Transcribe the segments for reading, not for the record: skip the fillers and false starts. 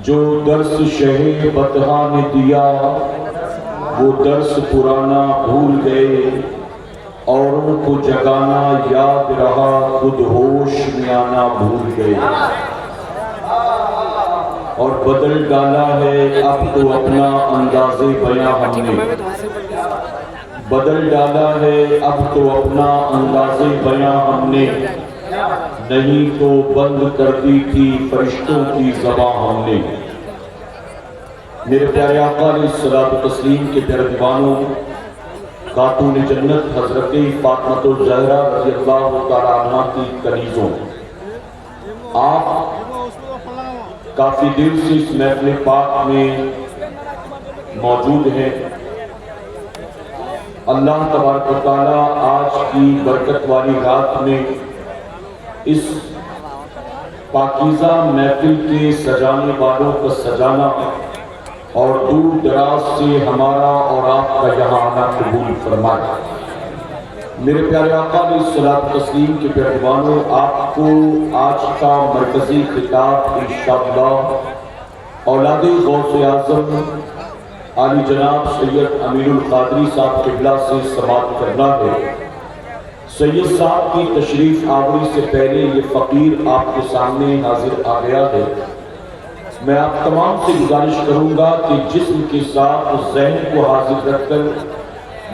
جو درس شہ بطحا نے دیا وہ درس پرانا بھول گئے، اوروں کو جگانا یاد رہا خود ہوش میں آنا بھول گئے، اور بدل ڈالا ہے اب تو اپنا انداز بیاں ہم نے، بدل ڈالا ہے اب تو اپنا انداز بیاں ہم نے، نہیں تو بند کر دی تھی فرشتوں کی زبان ہم نے۔ میرے پیارے آقا علیہ الصلوۃ والتسلیم کے پیارے دیوانوں، خاتون جنت حضرت فاطمہ الزہرا رضی اللہ تعالیٰ عنہ کی کنیزوں، آپ کافی دیر سے اس محفل پاک میں موجود ہیں۔ اللہ تبارک و تعالیٰ آج کی برکت والی رات میں اس پاکیزہ محفل کے سجانے والوں کا سجانا اور دور دراز سے ہمارا اور آپ کا یہاں آنا قبول فرمائے۔ میرے پیارے آقا علیہ الصلوۃ والتسلیم کے پیارے دیوانوں، آپ کو آج کا مرکزی خطاب انشاءاللہ اولاد غوث اعظم عالی جناب سید امیر القادری صاحب قبلہ سے سماعت کرنا ہے۔ سید صاحب کی تشریف آوری سے پہلے یہ فقیر آپ کے سامنے حاضر آ گیا ہے۔ میں آپ تمام سے گزارش کروں گا کہ جسم کے ساتھ ذہن کو حاضر رکھ کر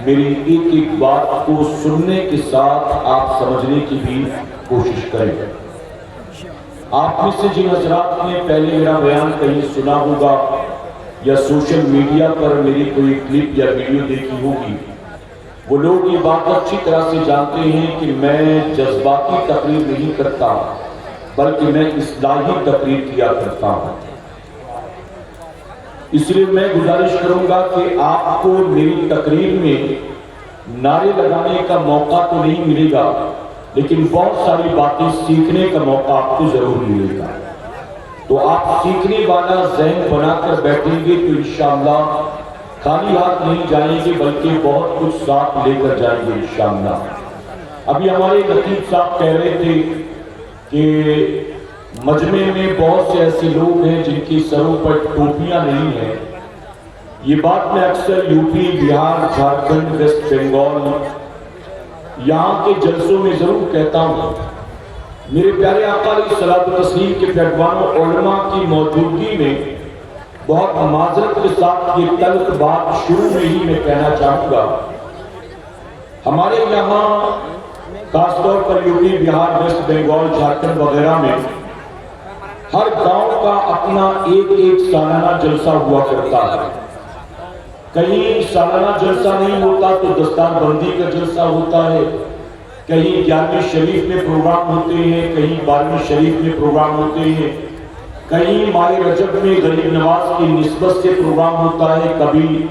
میری ایک ایک بات کو سننے کے ساتھ آپ سمجھنے کی بھی کوشش کریں۔ آپ میں سے جن حضرات نے پہلے میرا بیان کہیں سنا ہوگا یا سوشل میڈیا پر میری کوئی کلپ یا ویڈیو دیکھی ہوگی، وہ لوگ یہ بات اچھی طرح سے جانتے ہیں کہ میں جذباتی تقریر نہیں کرتا بلکہ میں اصلاحی تقریر کیا کرتا ہوں۔ اس لیے میں گزارش کروں گا کہ آپ کو میری تقریر میں نعرے لگانے کا موقع تو نہیں ملے گا، لیکن بہت ساری باتیں سیکھنے کا موقع آپ کو ضرور ملے گا۔ تو آپ سیکھنے والا ذہن بنا کر بیٹھیں گے تو انشاءاللہ خالی ہاتھ نہیں جائیں گے بلکہ بہت کچھ ساتھ لے کر جائیں گے انشاءاللہ۔ ابھی ہمارے خطیب صاحب کہہ رہے تھے کہ مجمع میں بہت سے ایسے لوگ ہیں جن کی سروں پر ٹوپیاں نہیں ہیں۔ یہ بات میں اکثر یوپی، بہار، جھارکھنڈ، ویسٹ بنگال یہاں کے جلسوں میں ضرور کہتا ہوں۔ میرے پیارے آقا علیہ الصلوۃ والتسلیم کے پیروانوں، علماء کی موجودگی میں بہت معذرت کے ساتھ یہ تلخ بات شروع میں ہی میں کہنا چاہوں گا۔ ہمارے یہاں خاص طور پر یوپی، بہار، ویسٹ بنگال، جھارکھنڈ وغیرہ میں ہر گاؤں کا اپنا ایک ایک سالانہ جلسہ ہوا کرتا ہے۔ کہیں سالانہ جلسہ نہیں ہوتا تو دستار بندی کا جلسہ ہوتا ہے، کہیں 11ویں شریف میں پروگرام ہوتے ہیں، کہیں 12ویں شریف میں پروگرام ہوتے ہیں، کہیں ماہ رجب میں غریب نواز کی نسبت سے پروگرام ہوتا ہے، کبھی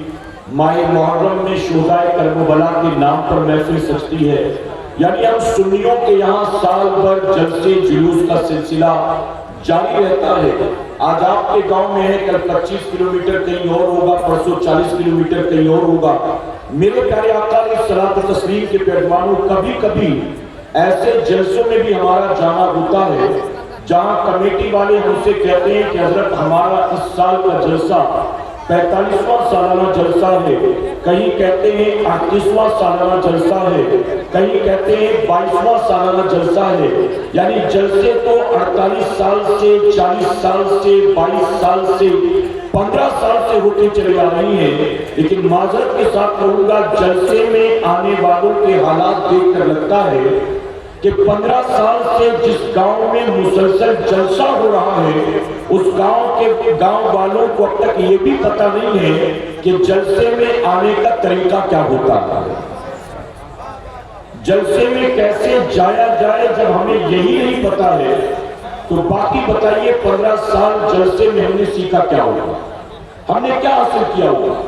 ماہ محرم میں شہدائے کربلا کے نام پر محفل سجتی ہے۔ یعنی ہم سنیوں کے یہاں سال بھر جلسے جلوس کا سلسلہ جاری رہتا ہے۔ آج آپ کے گاؤں میں ہے، کل 25 کلومیٹر کہیں اور ہوگا، پرسوں 40 کلومیٹر کہیں اور ہوگا۔ میرے پیارے آقا علیہ الصلوۃ والتسلیم کے پیروانوں، کبھی کبھی ایسے جلسوں میں بھی ہمارا جانا ہوتا ہے جہاں کمیٹی والے ہم سے کہتے ہیں کہ حضرت ہمارا اس سال کا جلسہ 45واں سالانہ جلسہ ہے، کہیں کہتے ہیں 38واں سالانہ جلسہ ہے، کہیں کہتے ہیں 22واں سالانہ جلسہ ہے۔ یعنی جلسے تو 48 سال سے، 40 سال سے، 22 سال سے، 15 سال سے ہوتے چلے آ رہی ہیں، لیکن معذرت کے ساتھ کہوں گا جلسے میں آنے والوں کے حالات دیکھ کر لگتا ہے کہ 15 سال سے جس گاؤں میں مسلسل جلسہ ہو رہا ہے اس گاؤں کے گاؤں والوں کو اب تک یہ بھی پتہ نہیں ہے کہ جلسے میں آنے کا طریقہ کیا ہوتا ہے، جلسے میں کیسے جایا جائے۔ جب ہمیں یہی نہیں پتا ہے تو باقی بتائیے 15 سال جلسے میں ہم نے سیکھا کیا ہوگا، ہم نے کیا حاصل کیا ہوگا۔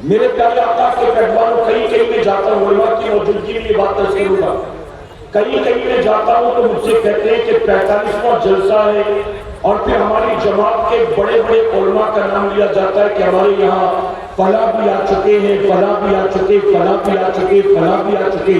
میرے پیارے آقا کے پیروانوں، کہیں کہیں میں جاتا ہوں، علماء کی موجودگی میں یہ بات درج کروں گا، کہیں کہیں میں جاتا ہوں تو مجھ سے کہتے ہیں کہ 45واں جلسہ ہے، اور پھر ہماری جماعت کے بڑے بڑے علماء کا نام لیا جاتا ہے کہ ہمارے یہاں فلاں بھی آ چکے ہیں، فلاں بھی آ چکے، فلاں بھی آ چکے، فلاں بھی آ چکے۔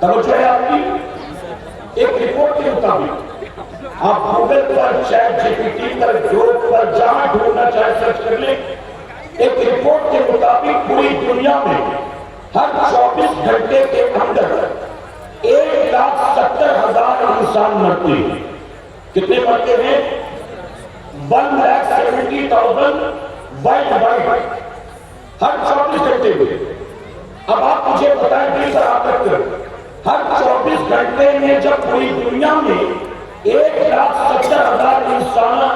توجہ ہے آپ کی؟ ایک رپورٹ کے مطابق آپ گوگل پر، چیٹ جی پی ٹی پر، گروپ پر جہاں ڈھونڈنا چاہے سرچ کر لیں، ایک رپورٹ کے مطابق پوری دنیا میں ہر 24 گھنٹے کے اندر 1,70,000 انسان مرتے ہیں۔ کتنے مرتے ہیں؟ 1,70,000 ورلڈ وائڈ، ہر 24 گھنٹے میں۔ اب آپ مجھے بتائیں دل پر آکر کر، ہر 24 گھنٹے میں جب پوری دنیا میں 1,70,000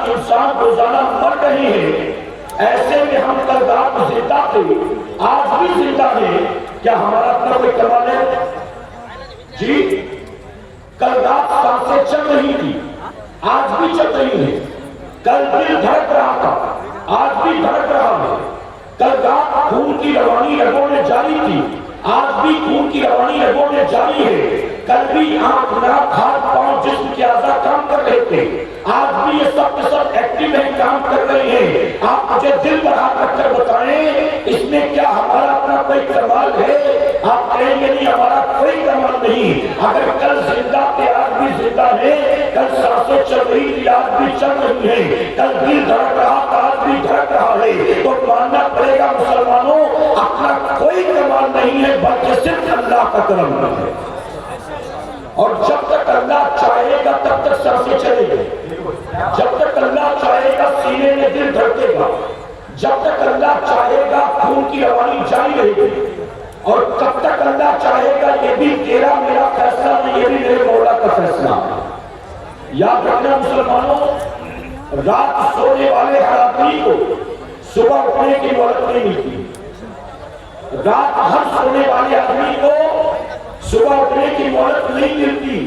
انسان روزانہ مر رہے ہیں، ایسے میں ہم کل رات زندہ تھے، آج بھی زندہ ہیں، کیا ہمارا اپنا کوئی کمال ہے؟ جی، کل رات سانسیں چل رہی تھی، آج بھی چل رہی ہیں، کل دل دھڑک رہا تھا، آج بھی دھڑک رہا ہے، کل رات خون کی روانی رگوں میں جاری تھی، آج بھی خون کی روانی رگوں میں جاری ہے، کل بھی آنکھ، ناک، ہاتھ، پاؤں، جسم کے اعضاء کام کر رہے تھے، آج بھی یہ سب کے سب ایکٹیو ہیں، کام کر رہے ہیں۔ آپ مجھے دل پر ہاتھ رکھ کر بتائیں، اس میں کیا ہمارا اپنا کوئی کمال ہے؟ آپ کہیں گے نہیں، ہمارا کوئی کمال نہیں۔ اگر کل زندہ تھے، آج بھی زندہ ہے، کل سانسیں چل رہی تھی، آج بھی چل رہی ہیں، کل دل دھڑک رہا تھا، آج بھی دھڑک رہا ہے، تو ماننا پڑے گا مسلمانوں، اپنا کوئی کمال نہیں ہے، بلکہ صرف اللہ کا کرم ہے۔ اور جب تک اللہ چاہے گا تب تک سانسیں چلے گی، جب تک اللہ چاہے گا سینے میں دل دھڑکے گا، جب تک اللہ چاہے گا خون کی روانی جاری رہے گی، اور تب تک اللہ چاہے گا یہ بھی تیرا میرا فیصلہ نہیں، یہ بھی میرے مولا کا فیصلہ۔ یاد رکھنا مسلمانوں، رات سونے والے ہر آدمی کو صبح اٹھنے کی مہلت نہیں ملتی، رات ہر سونے والے آدمی کو صبح اٹھنے کی مہلت نہیں ملتی۔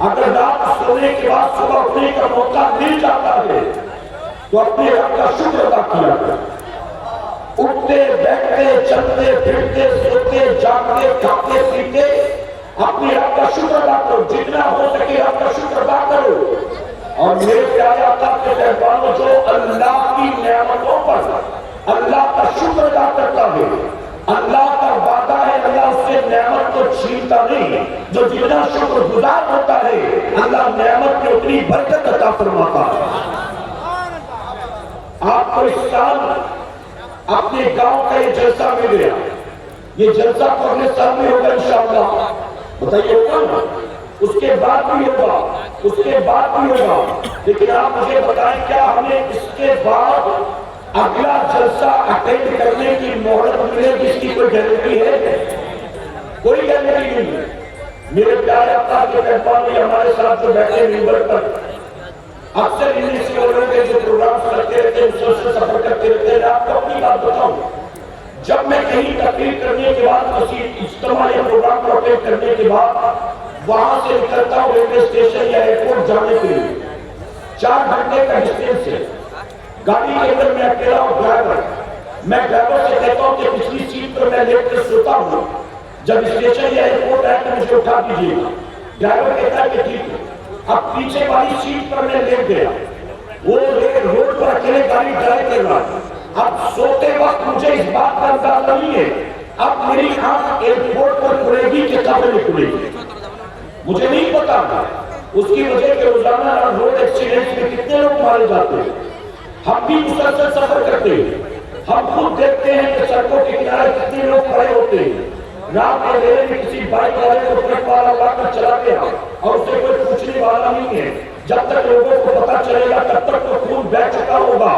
اگر رات سونے کے بعد صبح اٹھنے کا موقع مل جاتا ہے تو اپنے رب کا شکر ادا کیا کرے۔ اٹھتے، بیٹھتے، چلتے، پھرتے، سوتے، جاگتے، کھاتے، پیتے، اپنے رب کا شکر ادا کرو، جتنا ہو سکے رب کا شکر ادا کرو۔ اور میرے پیارے آقا کے مہربانوں، جو اللہ کی نعمتوں پر اللہ کا شکر ادا کرتا ہے، اللہ کا وعدہ ہے، اللہ اس سے نعمت کو چھینتا نہیں۔ جو جتنا شکر گزار ہوتا ہے، اللہ نعمت میں اتنی برکت عطا فرماتا ہے۔ آپ کو اس سال اپنے گاؤں کا یہ جلسہ مل گیا، یہ جلسہ تو اگلے سال میں ہوگا انشاءاللہ، بتائیے ہوگا نا؟ اس کے بعد بھی ہوگا، اس کے بعد بھی ہوگا، لیکن آپ مجھے بتائیں کیا ہمیں اس کے بعد اگلا جلسہ اٹینڈ کرنے کی مہلت ملے گی؟ اس کی کوئی گارنٹی ہے؟ کوئی گارنٹی نہیں ہے۔ میرے پیارے آقا کے مہربان نے ہمارے ساتھ جو بیٹھے ممبر پر، اکثر انہیں سے لوگوں کے جو پروگرام کرتے رہتے ہیں، مسلسل سفر کرتے رہتے ہیں، آپ کو اپنی بات بتاؤں، جب میں کہیں تقریر کرنے کے بعد کسی اجتماع یا پروگرام کو اٹینڈ کرنے کے بعد وہاں سے نکلتا ہوں ریلوے اسٹیشن یا ایئرپورٹ جانے کے لیے، 4 گھنٹے کا ڈسٹینس ہے، گاڑی کے اندر میں اکیلا ہوں ڈرائیور، میں ڈرائیور سے کہتا ہوں کہ پچھلی سیٹ پر میں لیٹ کر سوتا ہوں، جب اسٹیشن یا ایئرپورٹ آئے تو مجھے اٹھا دیجیے گا۔ ڈرائیور کہتا ہے کہ ٹھیک ہے۔ اب پیچھے والی سیٹ پر میں لیٹ گیا، وہ روڈ پر اکیلے گاڑی ڈرائیو کر رہا ہے۔ اب سوتے وقت مجھے اس بات کا اندازہ نہیں ہے اب میری آنکھ ایئرپورٹ پر کھلے گی کہ کب نہیں کھلے گی، مجھے نہیں پتا۔ اس کی وجہ کہ روزانہ روڈ ایکسیڈنٹ میں کتنے لوگ مارے جاتے ہیں، ہم بھی مسلسل سفر کرتے ہیں، ہم خود دیکھتے ہیں کہ سڑکوں کے کنارے کتنے لوگ کھڑے ہوتے ہیں۔ رات کے اندھیرے میں کسی بائک والے کو ٹرک والا لا کر چلا گیا اور اسے کوئی پوچھنے والا نہیں ہے، جب تک لوگوں کو پتا چلے گا تب تک تو خون بہہ چکا ہوگا،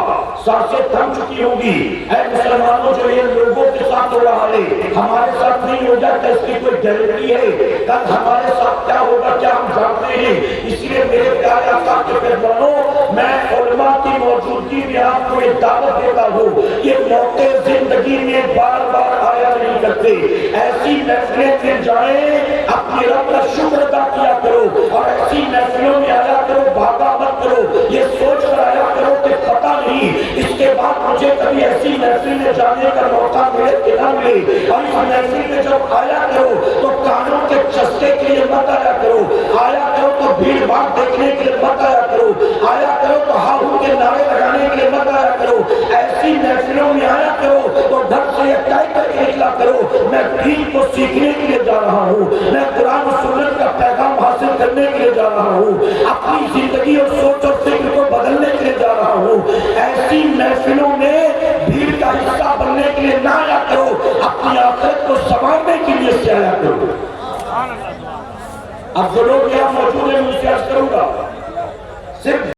سانسیں تھم چکی ہوگی۔ اے مسلمانوں، جو یہ لوگوں کے ساتھ ہو رہا ہے ہمارے ساتھ نہیں ہو جاتا، اس کی کوئی گارنٹی ہے؟ کل ہمارے ساتھ کیا ہوگا کیا ہم جانتے ہیں؟ اس لیے میرے پیارے آقا کے مہمانوں، میں علماء کی موجودگی میں آپ کو ایک دعوت دیتا ہوں، یہ موقع زندگی میں بار بار آیا نہیں کرتے، ایسی محفلیں میں جائیں، اپنے رب کا شکر ادا کیا کرو، اور ایسی محفلوں میں آیا کرو، بھاگا مت کرو، یہ سوچ کر آیا کرو کہ پتہ نہیں اس کے بعد مجھے کبھی ایسی محفل میں جانے کا موقع ملے کہ نہ ملے، اور اس محفل میں جب آیا کرو تو کانوں کے چسکے کے لیے مت آیا کرو، آیا کرو تو بھیڑ بھاڑ دیکھنے کے لیے مت آیا کرو، آیا کرو تو ہاں ہوں کے نعرے لگانے کے لیے مت آیا کرو، ایسی محفلوں میں آیا کرو تو ڈھنگ سے یہ طے کر کے نکلا کرو میں دین کو سیکھنے کے لیے جا رہا ہوں، میں قرآن و سنت کا پیغام حاصل کرنے کے لیے جا رہا ہوں، اپنی زندگی اور سوچ اور فکر کو بدلنے کے لیے جا رہا ہوں، ایسی محفلوں میں بھیڑ کا حصہ بننے کے لیے نہ آیا کرو، اپنی آخرت کو سنوارنے کے لیے سے آیا کرو۔ اب جو لوگ یہاں موجود ہیں، میں ان سے عرض کروں گا، صرف